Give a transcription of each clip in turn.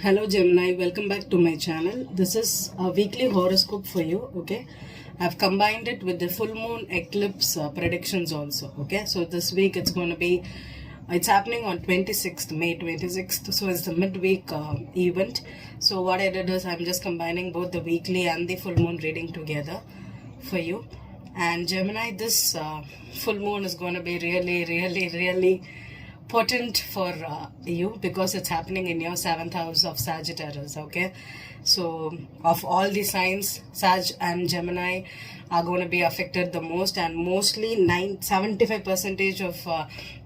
Hello Gemini, welcome back to my channel. This is a weekly horoscope for you, okay? I've combined it with the full moon eclipse predictions also, okay? So this week it's happening on 26th, May 26th. So it's the midweek event. So what I did is I'm just combining both the weekly and the full moon reading together for you. And Gemini, this full moon is going to be really potent for you because it's happening in your seventh house of Sagittarius. Okay, so of all the signs, Sag and Gemini are going to be affected the most, and mostly 75% of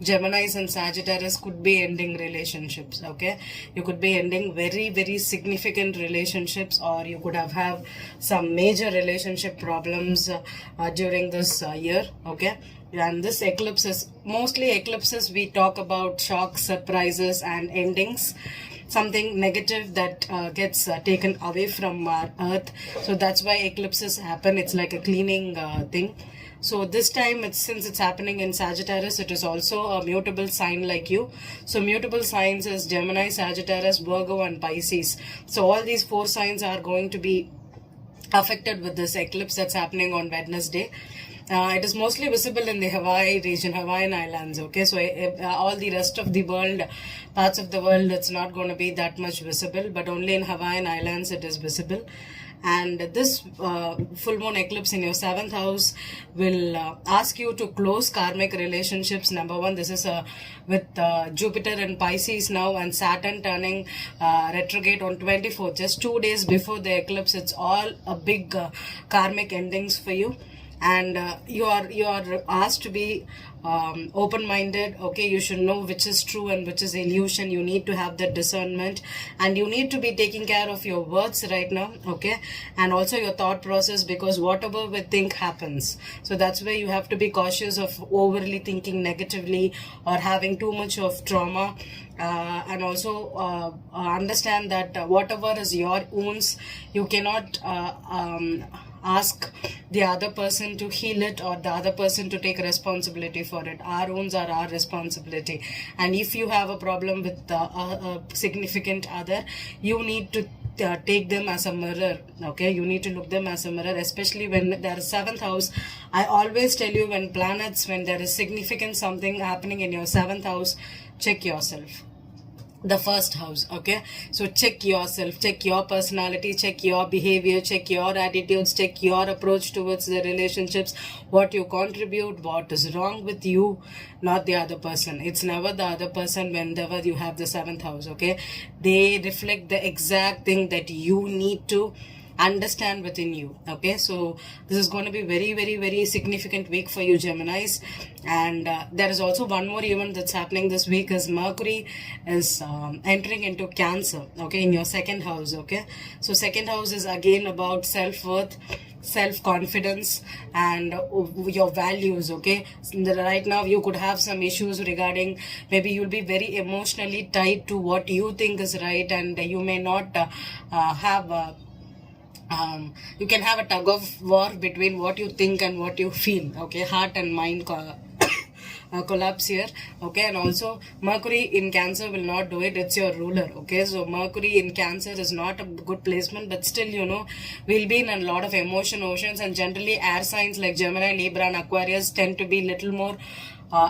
Geminis and Sagittarius could be ending relationships. Okay, you could be ending very significant relationships, or you could have some major relationship problems during this year. Okay, and this eclipses, mostly eclipses, we talk about shocks, surprises and endings, something negative that gets taken away from our earth. So that's why eclipses happen. It's like a cleaning thing. So this time, since it's happening in Sagittarius, it is also a mutable sign like you. So mutable signs is Gemini, Sagittarius, Virgo and Pisces. So all these four signs are going to be affected with this eclipse that's happening on Wednesday. It is mostly visible in the Hawaii region, Hawaiian Islands. Okay, so all the rest of the world, parts of the world, it's not going to be that much visible, but only in Hawaiian Islands it is visible. And this full moon eclipse in your seventh house will ask you to close karmic relationships. Number one, this is with Jupiter in Pisces now and Saturn turning retrograde on 24th, just 2 days before the eclipse. It's all a big karmic endings for you. And you are asked to be open-minded. Okay, you should know which is true and which is illusion. You need to have that discernment, and you need to be taking care of your words right now. Okay, and also your thought process, because whatever we think happens. So that's why you have to be cautious of overly thinking negatively or having too much of trauma. And also understand that whatever is your wounds, you cannot ask the other person to heal it or the other person to take responsibility for it. Our wounds are our responsibility. And if you have a problem with a significant other, you need to take them as a mirror. Okay, you need to look them as a mirror, especially when there is seventh house. I always tell you, when there is significant something happening in your seventh house, check yourself. The first house. Okay, so check yourself, check your personality, check your behavior, check your attitudes, check your approach towards the relationships, what you contribute, what is wrong with you, not the other person. It's never the other person whenever you have the seventh house. Okay, they reflect the exact thing that you need to understand within you. Okay, so this is going to be very significant week for you, Geminis. And there is also one more event that's happening this week, is Mercury is entering into Cancer. Okay, in your second house. Okay, so second house is again about self-worth, self-confidence and your values. Okay, right now you could have some issues regarding, maybe you'll be very emotionally tied to what you think is right, and you may not have you can have a tug of war between what you think and what you feel. Okay, heart and mind collapse here. Okay, and also Mercury in Cancer will not do it. It's your ruler. Okay, so Mercury in Cancer is not a good placement, but still, we'll be in a lot of emotion oceans, and generally air signs like Gemini, Libra and Aquarius tend to be little more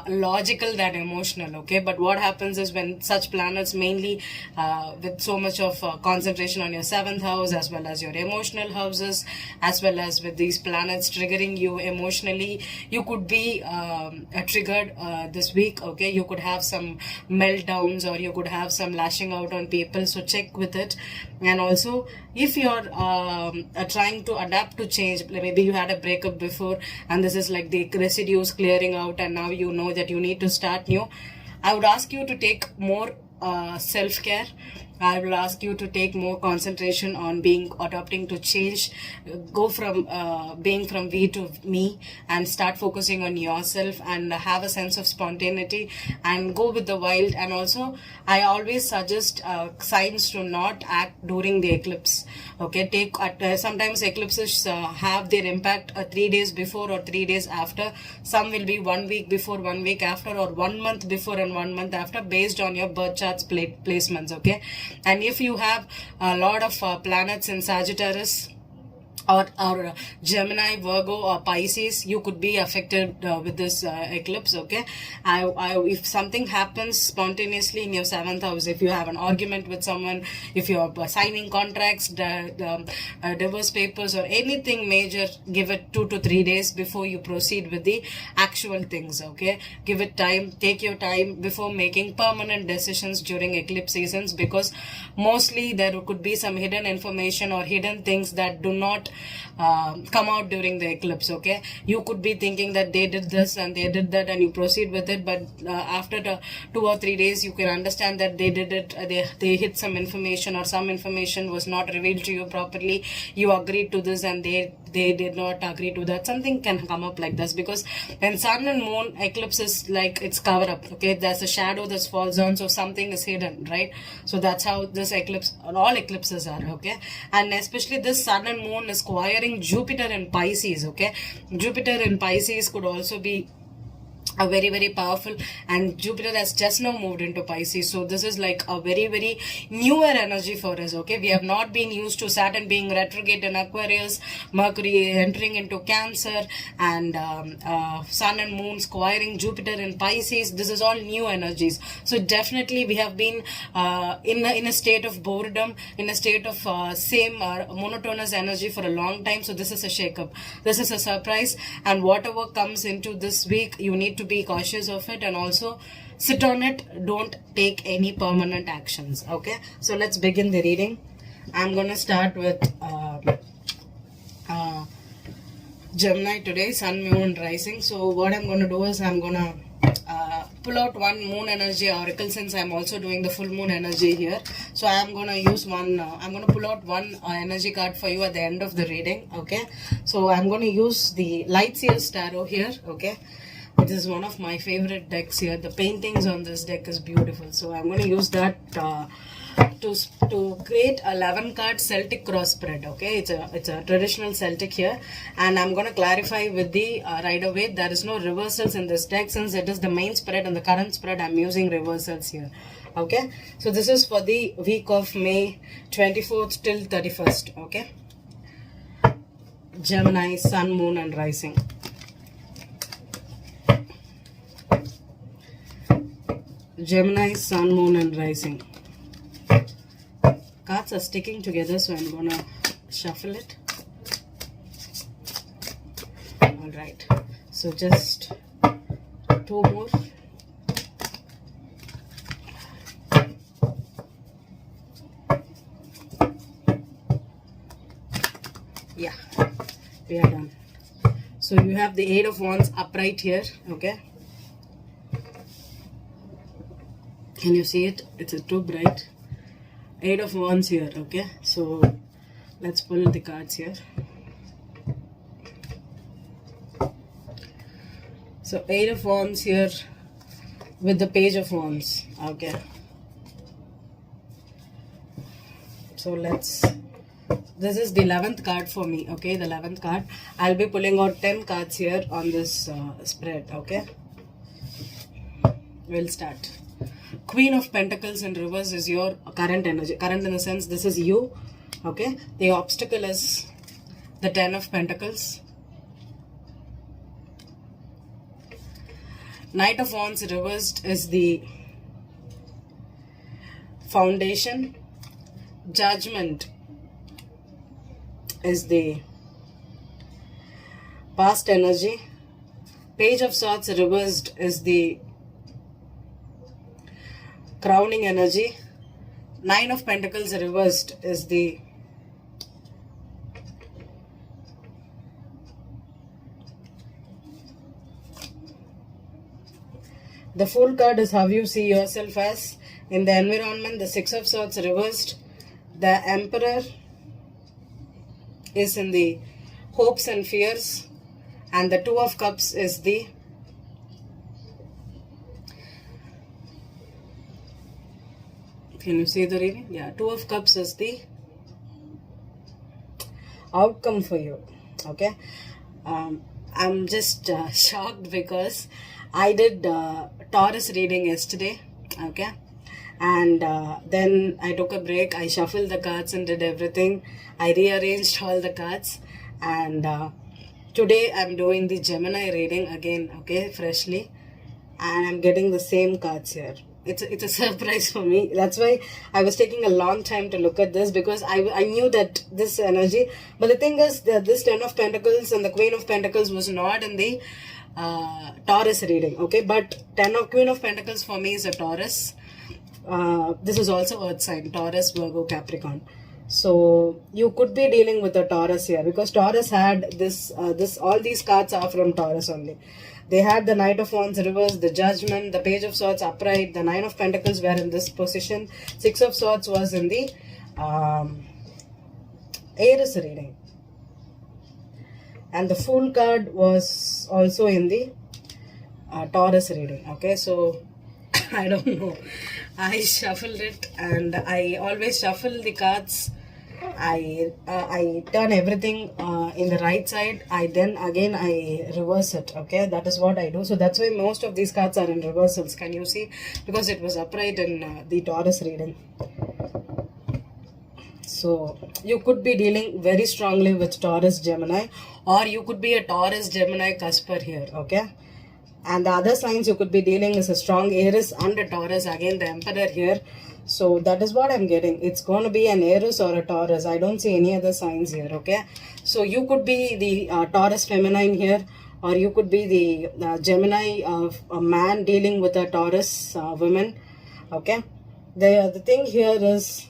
logical than emotional. Okay, but what happens is when such planets, mainly with so much of concentration on your seventh house as well as your emotional houses, as well as with these planets triggering you emotionally, you could be triggered this week. Okay, you could have some meltdowns or you could have some lashing out on people, so check with it. And also, if you're trying to adapt to change, maybe you had a breakup before and this is like the residues clearing out, and now you know that you need to start new, I would ask you to take more self-care. I will ask you to take more concentration on adapting to change, go from being from we to me, and start focusing on yourself and have a sense of spontaneity and go with the wild. And also, I always suggest signs to not act during the eclipse. Okay, sometimes eclipses have their impact 3 days before or 3 days after. Some will be 1 week before, 1 week after, or 1 month before and 1 month after, based on your birth charts placements. Okay, And if you have a lot of planets in Sagittarius or Gemini, Virgo, or Pisces, you could be affected with this eclipse. Okay, if something happens spontaneously in your 7th house, if you have an argument with someone, if you are signing contracts, divorce papers, or anything major, give it 2 to 3 days before you proceed with the actual things. Okay, give it time, take your time before making permanent decisions during eclipse seasons, because mostly there could be some hidden information or hidden things that do not come out during the eclipse. Okay, you could be thinking that they did this and they did that and you proceed with it, but after 2 or 3 days you can understand that they did it, they hid some information, or some information was not revealed to you properly. You agreed to this and they did not agree to that. Something can come up like this, because when sun and moon eclipse is like, it's cover up. Okay, there's a shadow that falls on, so something is hidden, right? So that's how this eclipse, all eclipses are. Okay, and especially this sun and moon is squaring Jupiter in Pisces. Okay, Jupiter in Pisces could also be a very, very powerful, and Jupiter has just now moved into Pisces, so this is like a very, very newer energy for us. Okay, we have not been used to Saturn being retrograde in Aquarius, Mercury entering into Cancer, and Sun and Moon squaring Jupiter in Pisces. This is all new energies. So definitely we have been in a state of boredom, in a state of same monotonous energy for a long time. So this is a shake-up, this is a surprise, and whatever comes into this week, you need to be cautious of it and also sit on it. Don't take any permanent actions. Okay, so let's begin the reading. I'm gonna start with Gemini today, Sun, Moon, Rising. So what I'm gonna do is I'm gonna pull out one moon energy oracle, since I'm also doing the full moon energy here. So I'm gonna use one I'm gonna pull out one energy card for you at the end of the reading. Okay, so I'm gonna use the Light Seers Tarot here. Okay, this is one of my favorite decks here. The paintings on this deck is beautiful, so I'm going to use that to create a 11 card Celtic cross spread. Okay, it's a traditional Celtic here, and I'm going to clarify with the right away, there is no reversals in this deck, since it is the main spread and the current spread. I'm using reversals here. Okay, so this is for the week of May 24th till 31st. Okay, Gemini, Sun, Moon, and Rising. Gemini, Sun, Moon, and Rising. Cards are sticking together, so I'm gonna shuffle it. Alright, so just 2 more. Yeah, we are done. So you have the 8 of Wands upright here. Okay, can you see it? It's too bright. 8 of Wands here. Okay, so let's pull the cards here. So 8 of Wands here with the Page of Wands. Okay, so this is the 11th card for me. Okay, the 11th card. I'll be pulling out 10 cards here on this spread. Okay, we'll start. Queen of Pentacles in reverse is your current energy. Current in the sense, this is you. Okay, the obstacle is the 10 of Pentacles. Knight of Wands reversed is the foundation. Judgment is the past energy. Page of Swords reversed is the crowning energy. 9 of Pentacles reversed is the Fool card is how you see yourself as in the environment. The 6 of Swords reversed. The Emperor is in the hopes and fears, and the 2 of Cups is the can you see the reading? Yeah, 2 of Cups is the outcome for you. Okay, I'm just shocked because I did Taurus reading yesterday. Okay, And then I took a break. I shuffled the cards and did everything. I rearranged all the cards, and today I'm doing the Gemini reading again, okay, freshly, and I'm getting the same cards here. It's a surprise for me. That's why I was taking a long time to look at this, because I knew that this energy. But the thing is that this Ten of Pentacles and the Queen of Pentacles was not in the Taurus reading, okay. But Queen of Pentacles for me is a Taurus. This is also Earth sign, Taurus, Virgo, Capricorn. So you could be dealing with a Taurus here, because Taurus had this. All these cards are from Taurus only. They had the Knight of Wands reversed, the Judgment, the Page of Swords upright, the Nine of Pentacles were in this position, Six of Swords was in the Aries reading, and the Fool card was also in the Taurus reading. Okay, so I don't know. I shuffled it, and I always shuffle the cards. I turn everything in the right side. Then again I reverse it. Okay, that is what I do. So that's why most of these cards are in reversals. Can you see? Because it was upright in the Taurus reading. So you could be dealing very strongly with Taurus Gemini, or you could be a Taurus Gemini cusper here. Okay. And the other signs you could be dealing is a strong Aries and a Taurus. Again, the Emperor here. So that is what I'm getting. It's going to be an Aries or a Taurus. I don't see any other signs here, okay? So you could be the Taurus feminine here, or you could be the Gemini, a man dealing with a Taurus woman, okay? The thing here is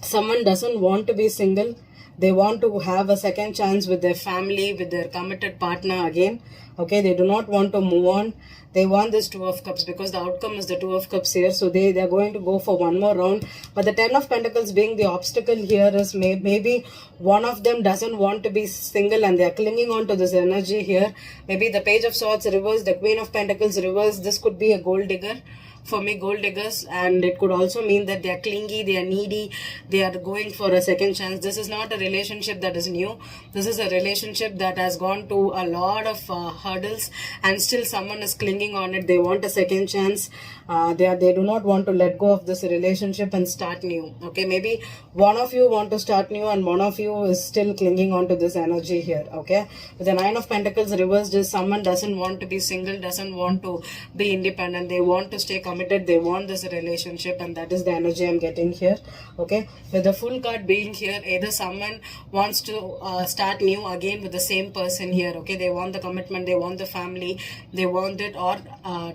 someone doesn't want to be single. They want to have a second chance with their family, with their committed partner again. Okay, they do not want to move on. They want this Two of Cups, because the outcome is the Two of Cups here. So they're going to go for one more round. But the Ten of Pentacles being the obstacle here is maybe one of them doesn't want to be single and they're clinging on to this energy here. Maybe the Page of Swords reversed, the Queen of Pentacles reversed. This could be a gold digger. For me, gold diggers, and it could also mean that they are clingy, they are needy, they are going for a second chance. This is not a relationship that is new. This is a relationship that has gone to a lot of hurdles, and still someone is clinging on it. They want a second chance. They do not want to let go of this relationship and start new. Okay, maybe one of you want to start new and one of you is still clinging on to this energy here. Okay, with the Nine of Pentacles reversed is someone doesn't want to be single, doesn't want to be independent. They want to stay committed. They want this relationship, and that is the energy I'm getting here. Okay, with the Full card being here, either someone wants to start new again with the same person here. Okay, they want the commitment, they want the family, they want it. Or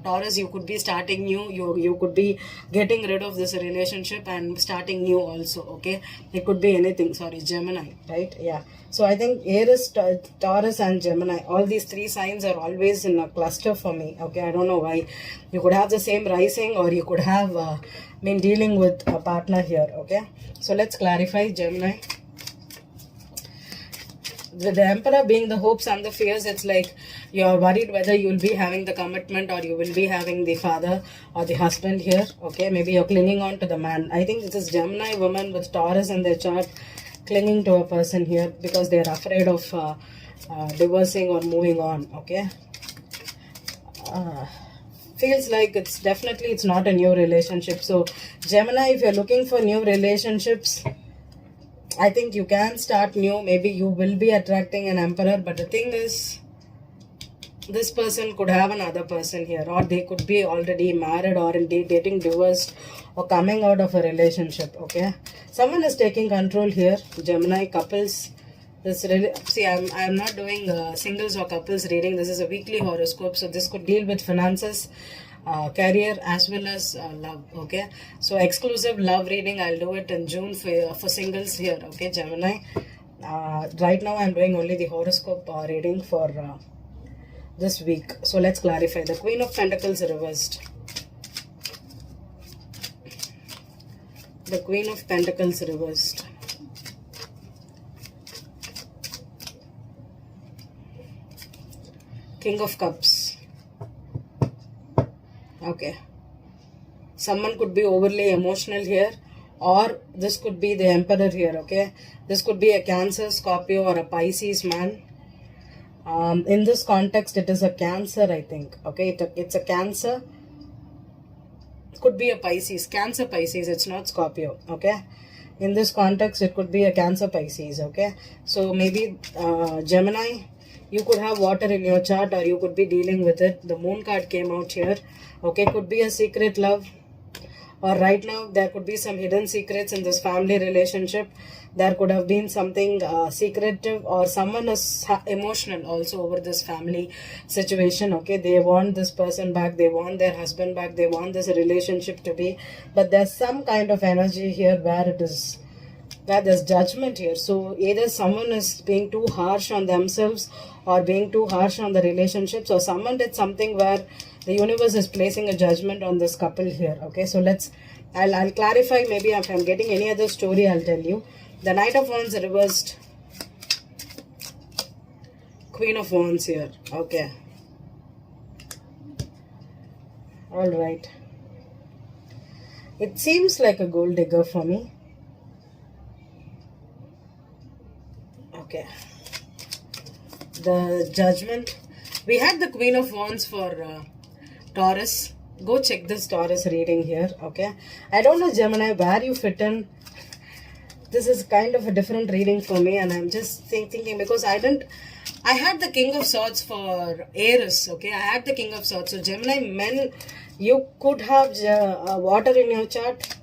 Taurus, you could be starting new. You could be getting rid of this relationship and starting new also. Okay, it could be anything. Sorry, Gemini, right? Yeah. So I think Aries, Taurus and Gemini, all these three signs are always in a cluster for me. Okay, I don't know why. You could have the same rising, or you could have been dealing with a partner here. Okay, so let's clarify Gemini. With the Emperor being the hopes and the fears, it's like you're worried whether you'll be having the commitment or you will be having the father or the husband here. Okay, maybe you're clinging on to the man. I think this is Gemini woman with Taurus in their chart clinging to a person here because they're afraid of divorcing or moving on. Okay, feels like it's not a new relationship. So Gemini, if you're looking for new relationships, I think you can start new. Maybe you will be attracting an Emperor, but the thing is, this person could have another person here, or they could be already married or indeed getting divorced or coming out of a relationship. Okay, someone is taking control here. Gemini couples. See, I'm not doing singles or couples reading. This is a weekly horoscope, so this could deal with finances, career as well as love. Okay, so exclusive love reading, I'll do it in June for singles here. Okay, Gemini. Right now I'm doing only the horoscope reading for this week. So let's clarify. The Queen of Pentacles reversed. The Queen of Pentacles reversed. King of Cups. Okay, someone could be overly emotional here, or this could be the Emperor here. Okay, this could be a Cancer, Scorpio or a Pisces man. In this context, it is a Cancer, I think. Okay, it's a Cancer. Could be a Pisces. Cancer Pisces. It's not Scorpio. Okay. In this context, it could be a Cancer Pisces. Okay. So maybe Gemini, you could have water in your chart, or you could be dealing with it. The Moon card came out here. Okay. Could be a secret love. Or right now, there could be some hidden secrets in this family relationship. There could have been something secretive, or someone is emotional also over this family situation. Okay, they want this person back, they want their husband back, they want this relationship to be, but there's some kind of energy here where there's judgment here. So either someone is being too harsh on themselves or being too harsh on the relationships, or someone did something where the universe is placing a judgment on this couple here. Okay, so I'll clarify. Maybe if I'm getting any other story, I'll tell you. The Knight of Wands reversed, Queen of Wands here. Okay, all right. It seems like a gold digger for me. Okay, the Judgment. We had the Queen of Wands for Taurus. Go check this Taurus reading here. Okay, I don't know, Gemini, where you fit in. This is kind of a different reading for me, and I'm just thinking, because I had the King of Swords for Aries. Okay, I had the King of Swords. So Gemini men, you could have water in your chart.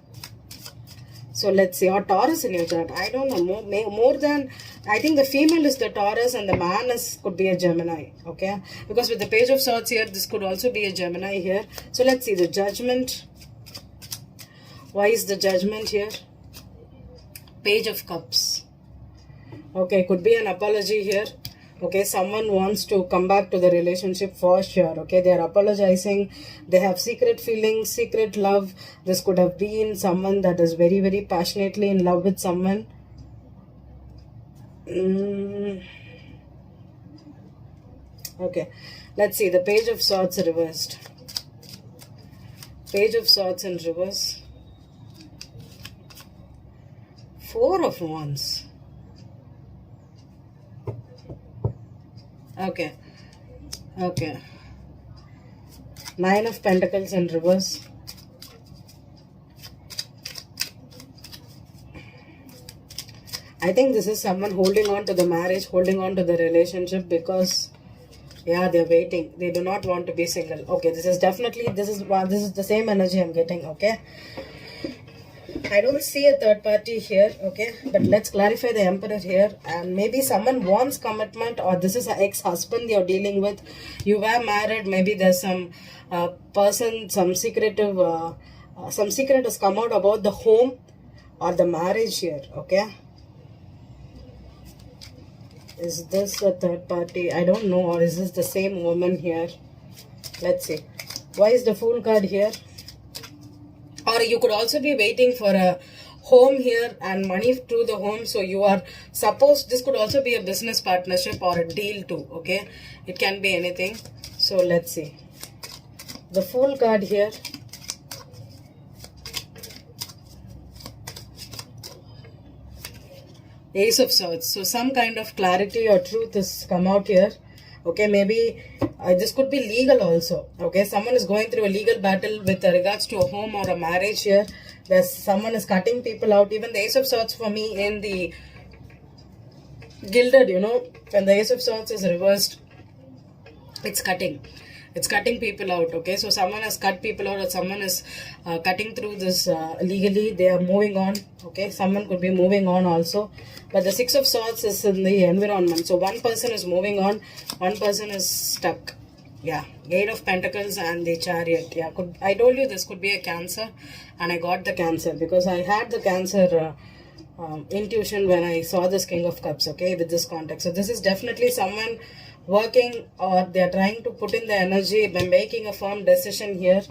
So let's see, or Taurus in your chart. I don't know, more than, I think the female is the Taurus and the man could be a Gemini. Okay, because with the Page of Swords here, this could also be a Gemini here. So let's see the Judgment. Why is the Judgment here? Page of Cups. Okay, could be an apology here. Okay, someone wants to come back to the relationship for sure. Okay, they are apologizing. They have secret feelings, secret love. This could have been someone that is very, very passionately in love with someone. Okay, let's see the Page of Swords reversed. Page of Swords in reverse. Four of Wands. Okay. Okay. Nine of Pentacles in reverse. I think this is someone holding on to the marriage, holding on to the relationship, because yeah, they're waiting. They do not want to be single. Okay, this is the same energy I'm getting. Okay, I don't see a third party here. Okay, but let's clarify the Emperor here. And maybe someone wants commitment, or this is an ex-husband you're dealing with. You were married. Maybe there's some person, some secret has come out about the home or the marriage here. Okay, is this a third party? I don't know. Or is this the same woman here? Let's see. Why is the Fool card here? Or you could also be waiting for a home here and money through the home. So you are supposed, this could also be a business partnership or a deal too. Okay, it can be anything. So let's see. The Fool card here. Ace of Swords. So some kind of clarity or truth has come out here. Okay, maybe this could be legal also. Okay, someone is going through a legal battle with regards to a home or a marriage here. There's someone is cutting people out. Even the Ace of Swords for me in the Gilded, you know, when the Ace of Swords is reversed, it's cutting. It's cutting people out. Okay, so someone has cut people out, or someone is cutting through this legally. They are moving on. Okay, someone could be moving on also. But the Six of Swords is in the environment. So one person is moving on, one person is stuck. Yeah, Eight of Pentacles and the Chariot. Yeah, I told you this could be a Cancer, and I got the Cancer because I had the Cancer intuition when I saw this King of Cups. Okay, with this context. So this is definitely someone working, or they are trying to put in the energy by making a firm decision here.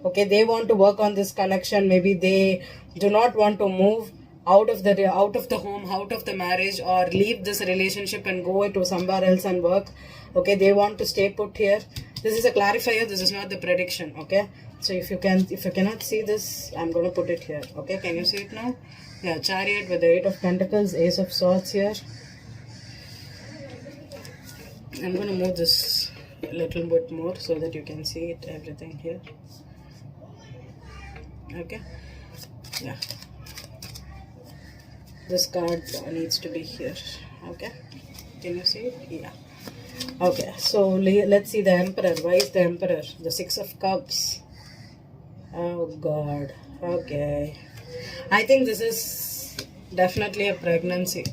Okay, they want to work on this connection. Maybe they do not want to move out of the home, out of the marriage, or leave this relationship and go to somewhere else and work. Okay, they want to stay put here. This is a clarifier. This is not the prediction. Okay, so if you cannot see this, I'm going to put it here. Okay, can you see it now? Yeah, Chariot with the Eight of Pentacles, Ace of Swords here. I'm going to move this a little bit more so that you can see it, everything here. Okay, yeah, this card needs to be here. Okay, can you see it? Yeah. Okay, so let's see the Emperor. Why is the Emperor? The Six of Cups. Oh God. Okay, I think this is definitely a pregnancy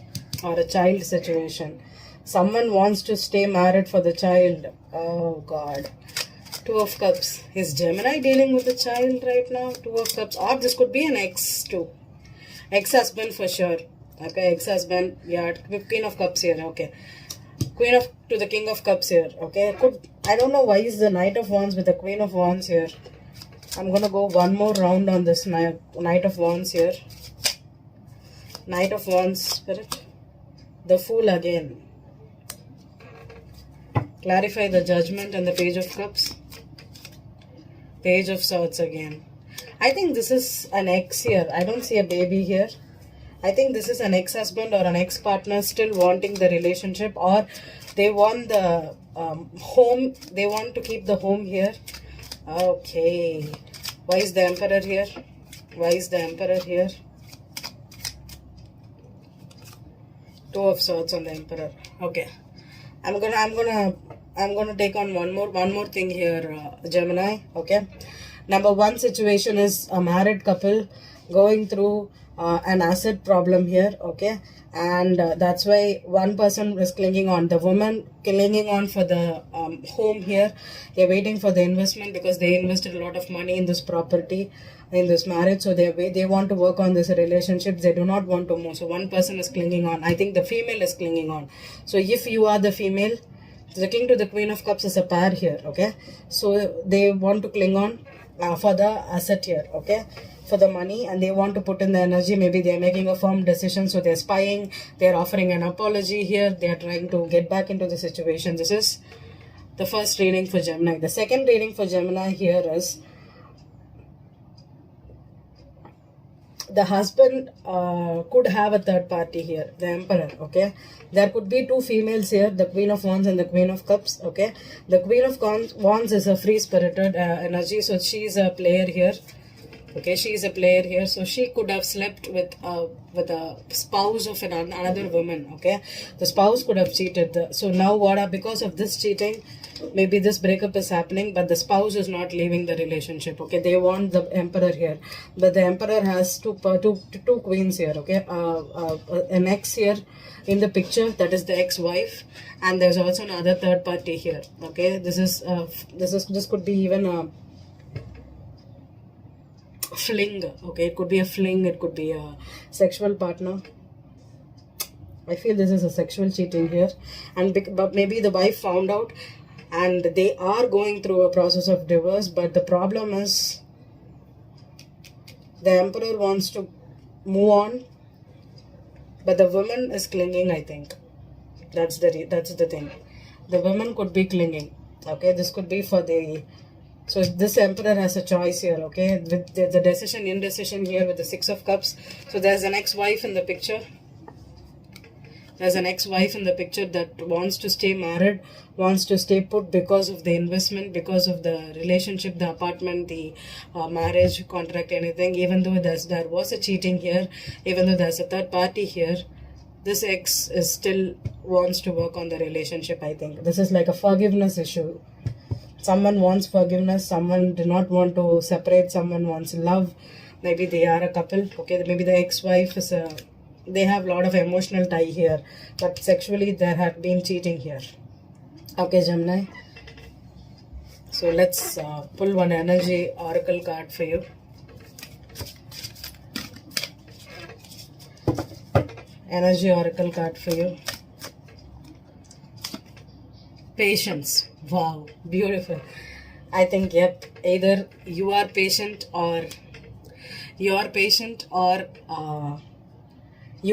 or a child situation. Someone wants to stay married for the child. Oh God. Two of Cups. Is Gemini dealing with the child right now? Two of Cups. Or this could be an ex too. Ex-husband for sure. Okay, ex-husband. Yeah, Queen of Cups here. Okay. Queen of to the King of Cups here. Okay. I don't know why is the Knight of Wands with the Queen of Wands here. I'm gonna go one more round on this Knight of Wands here. Knight of Wands, Spirit. The Fool again. Clarify the Judgment and the Page of Cups. Page of Swords again. I think this is an ex here. I don't see a baby here. I think this is an ex-husband or an ex-partner still wanting the relationship, or they want the home. They want to keep the home here. Okay. Why is the Emperor here? Why is the Emperor here? Two of Swords on the Emperor. Okay. I'm gonna take on one more thing here, Gemini. Okay. Number one situation is a married couple going through an asset problem here. Okay. And that's why one person is clinging on, the woman clinging on for the home here. They're waiting for the investment because they invested a lot of money in this property, in this marriage. So they want to work on this relationship. They do not want to move. So one person is clinging on. I think the female is clinging on. So if you are the female, the King to the Queen of Cups is a pair here. Okay. So they want to cling on for the asset here. Okay, for the money, and they want to put in the energy. Maybe they're making a firm decision, so they're spying, they're offering an apology here, they're trying to get back into the situation. This is the first reading for Gemini. The second reading for Gemini here is the husband could have a third party here, the Emperor. Okay, there could be two females here, the Queen of Wands and the Queen of Cups. Okay, the Queen of Wands is a free-spirited energy, so she is a player here. Okay, she is a player here, so she could have slept with a spouse of another woman. Okay, the spouse could have cheated. So now because of this cheating, maybe this breakup is happening, but the spouse is not leaving the relationship. Okay, they want the Emperor here, but the Emperor has two queens here. Okay, an ex here in the picture, that is the ex-wife, and there's also another third party here. Okay, this could be even a fling. Okay, it could be a fling, it could be a sexual partner. I feel this is a sexual cheating here, but maybe the wife found out and they are going through a process of divorce. But the problem is the Emperor wants to move on, but the woman is clinging. I think that's the thing. The woman could be clinging. Okay, this could be for the. So this Emperor has a choice here. Okay, with the indecision here with the Six of Cups. So there's an ex-wife in the picture. There's an ex-wife in the picture that wants to stay married, wants to stay put because of the investment, because of the relationship, the apartment, the marriage contract, anything. Even though there was a cheating here, even though there's a third party here, this ex is still wants to work on the relationship. I think this is like a forgiveness issue. Someone wants forgiveness, someone do not want to separate, someone wants love. Maybe they are a couple. Okay, maybe the ex-wife is they have a lot of emotional tie here, but sexually there have been cheating here. Okay, Gemini. So let's pull one energy oracle card for you. Energy oracle card for you. Patience. Wow, beautiful. I think, yep, either you are patient or you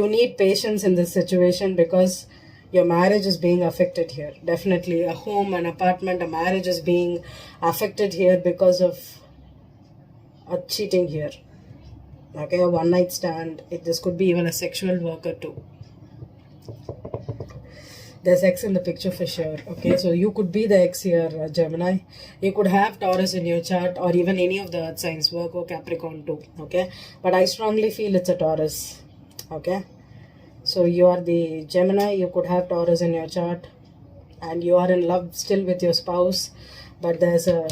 need patience in this situation, because your marriage is being affected here. Definitely a home, an apartment, a marriage is being affected here because of a cheating here. Okay, a one night stand. This could be even a sexual worker too. There's X in the picture for sure. Okay, so you could be the X here, Gemini. You could have Taurus in your chart, or even any of the earth signs, Virgo, Capricorn too. Okay, but I strongly feel it's a Taurus. Okay, so you are the Gemini. You could have Taurus in your chart, and you are in love still with your spouse, but there's a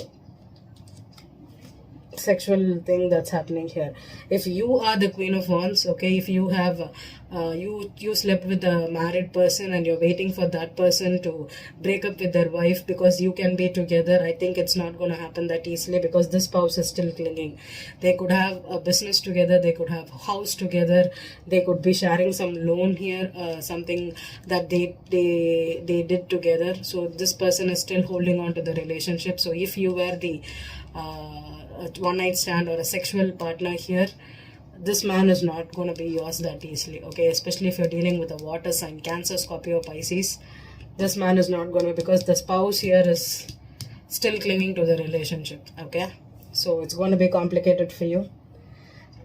sexual thing that's happening here. If you are the Queen of Wands, okay, if you have you slept with a married person and you're waiting for that person to break up with their wife because you can be together, I think it's not going to happen that easily, because this spouse is still clinging. They could have a business together, they could have a house together, they could be sharing some loan here, something that they did together. So this person is still holding on to the relationship. So if you were the a one night stand or a sexual partner here, this man is not going to be yours that easily. Okay, especially if you're dealing with a water sign, Cancer, Scorpio, Pisces, this man is not going to, because the spouse here is still clinging to the relationship. Okay, so it's going to be complicated for you.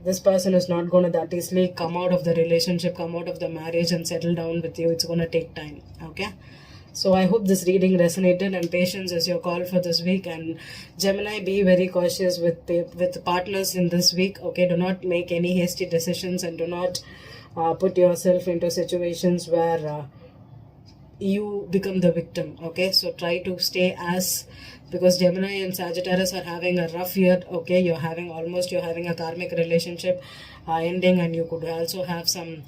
This person is not going to that easily come out of the relationship, come out of the marriage and settle down with you. It's going to take time. Okay, so I hope this reading resonated, and patience is your call for this week. And Gemini, be very cautious with partners in this week. Okay, do not make any hasty decisions, and do not put yourself into situations where you become the victim. Okay, so try to stay as, because Gemini and Sagittarius are having a rough year. Okay, you're having a karmic relationship ending, and you could also have some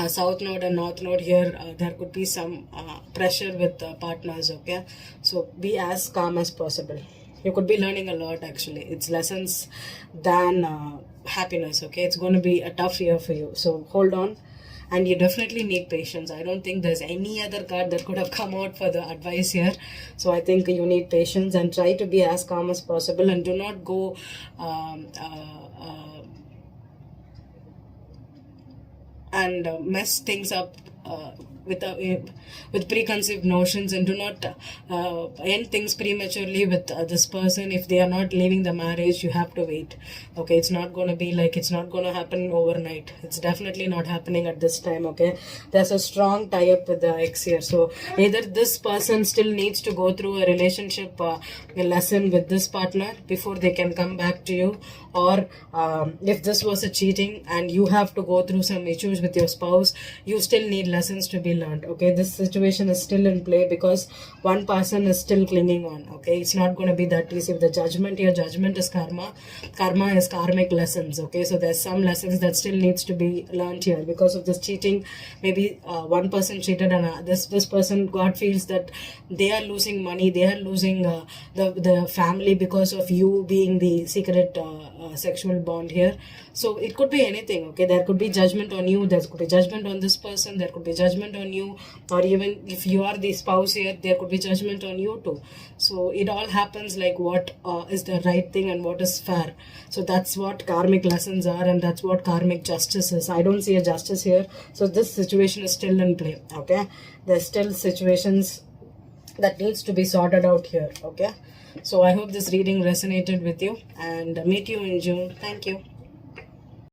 south node and north node here. There could be some pressure with partners. Okay, so be as calm as possible. You could be learning a lot. Actually, it's lessons than happiness. Okay, it's going to be a tough year for you, so hold on. And you definitely need patience. I don't think there's any other card that could have come out for the advice here. So I think you need patience, and try to be as calm as possible, and do not go and mess things up with preconceived notions, and do not end things prematurely with this person. If they are not leaving the marriage, you have to wait. Okay, it's not going to be like, it's not going to happen overnight. It's definitely not happening at this time. Okay, there's a strong tie-up with the ex here. So either this person still needs to go through a relationship a lesson with this partner before they can come back to you, or if this was a cheating and you have to go through some issues with your spouse, you still need lessons to be learned. Okay, this situation is still in play because one person is still clinging on. Okay, it's not going to be that easy. If the judgment here, judgment is karma, karma is karmic lessons. Okay, so there's some lessons that still needs to be learned here because of this cheating. Maybe one person cheated, and this person, God feels that they are losing money, they are losing the family because of you being the secret sexual bond here. So it could be anything. Okay, there could be judgment on you, there could be judgment on this person, there could be judgment on you, or even if you are the spouse here, there could be judgment on you too. So it all happens like what is the right thing and what is fair. So that's what karmic lessons are, and that's what karmic justice is. I don't see a justice here. So this situation is still in play. Okay, there's still situations that needs to be sorted out here. Okay, so I hope this reading resonated with you, and meet you in June. Thank you.